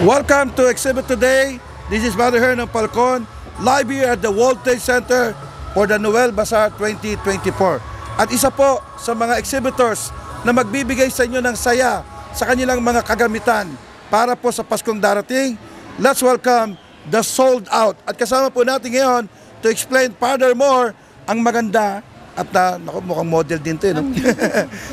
Welcome to Exhibit Today. This is Brother Her ng Falcon, live here at the World Trade Center for the Noel Bazaar 2024. At isa po sa mga exhibitors na magbibigay sa inyo ng saya sa kanilang mga kagamitan para po sa Paskong darating. Let's welcome the Sold Out. At kasama po natin ngayon to explain furthermore ang maganda at naku, mukhang model din to, no?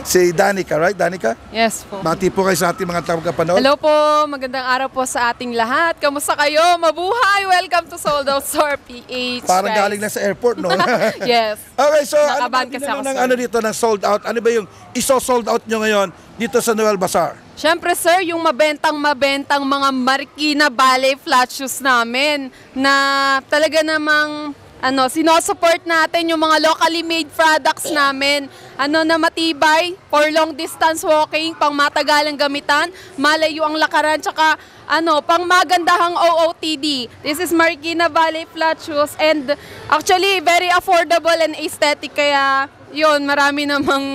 Si Danica, right? Danica? Yes po. Bati po kayo sa ating mga tagapanood. Hello po, magandang araw po sa ating lahat. Kamusta kayo? Mabuhay! Welcome to Sold Out Store PH. Parang guys. galing na sa airport, no? Yes. Okay, so ano ba Nakaban kasi ako, ng sir. ano dito ng sold out? Ano ba yung iso-sold out nyo ngayon dito sa Noel Bazaar? Siyempre sir, yung mabentang mga Marikina Ballet flat shoes namin na talaga namang sinusupport natin yung mga locally made products namin. Na matibay for long distance walking, pang matagalang gamitan, malayo ang lakaran, tsaka pang magandahang OOTD. This is Marikina Ballet flat shoes and actually very affordable and aesthetic, kaya yun, marami namang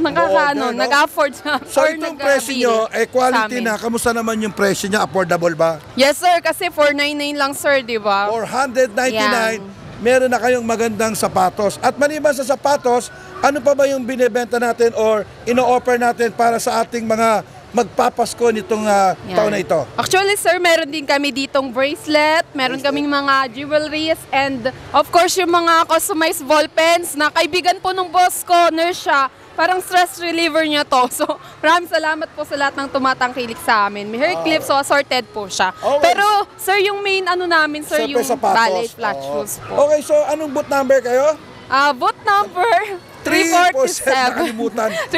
nag-afford na. So itong presyo nyo, quality na, kamusta naman yung presyo niya? Affordable ba? Yes sir, kasi 499 lang sir, di ba? 499, meron na kayong magandang sapatos. At maliban sa sapatos, ano pa ba yung binibenta natin or ino-offer natin para sa ating mga magpapasko nitong taon na ito? Actually sir, meron din kami ditong bracelet, meron kaming mga jewelries, and of course yung mga customized ball pens na kaibigan po ng boss ko, nurse siya. Parang stress reliever niya to. So, maraming salamat po sa lahat ng tumatangkilik sa amin. May hair clip, so assorted po siya. Okay. Pero, sir, yung main namin, sir, Siyempre, yung sapatos. ballet flat shoes po. Okay, so anong boot number kayo? Boot number 347. Nakalimutan. 347.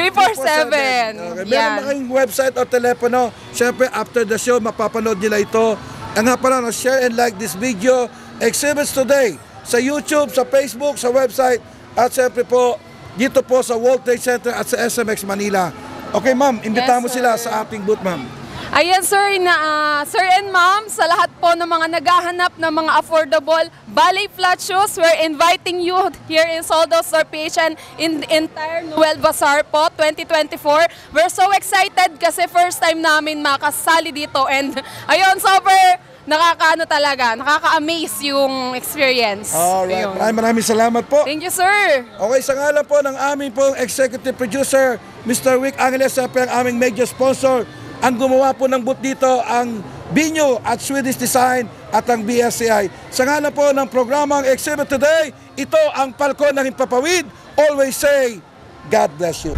Okay. Meron ba kayong website o telepono? Siyempre, after the show, mapapanood nila ito. Ang nga pala, share and like this video. Exhibits Today sa YouTube, sa Facebook, sa website, at siyempre po, dito po sa World Trade Center at sa SMX Manila. Okay, ma'am, imbitahan mo sila sa ating booth, ma'am. Ayan, sir, sir and ma'am, sa lahat po ng mga naghahanap ng mga affordable ballet flat shoes, we're inviting you here in Sold Out Store PH and in the entire Noel Bazaar po 2024. We're so excited kasi first time namin makasali dito, and ayun, super nakaka-amaze yung experience. Alright, maraming salamat po. Thank you, sir. Okay, sa ngalan po ng aming pong executive producer, Mr. Rick Angeles, ang aming major sponsor, ang gumawa po ng booth dito, ang Binyo at Swedish Design at ang BSCI. Sa ngalan po ng programang Exhibit Today, ito ang Falcon ng Himpapawid. Always say, God bless you.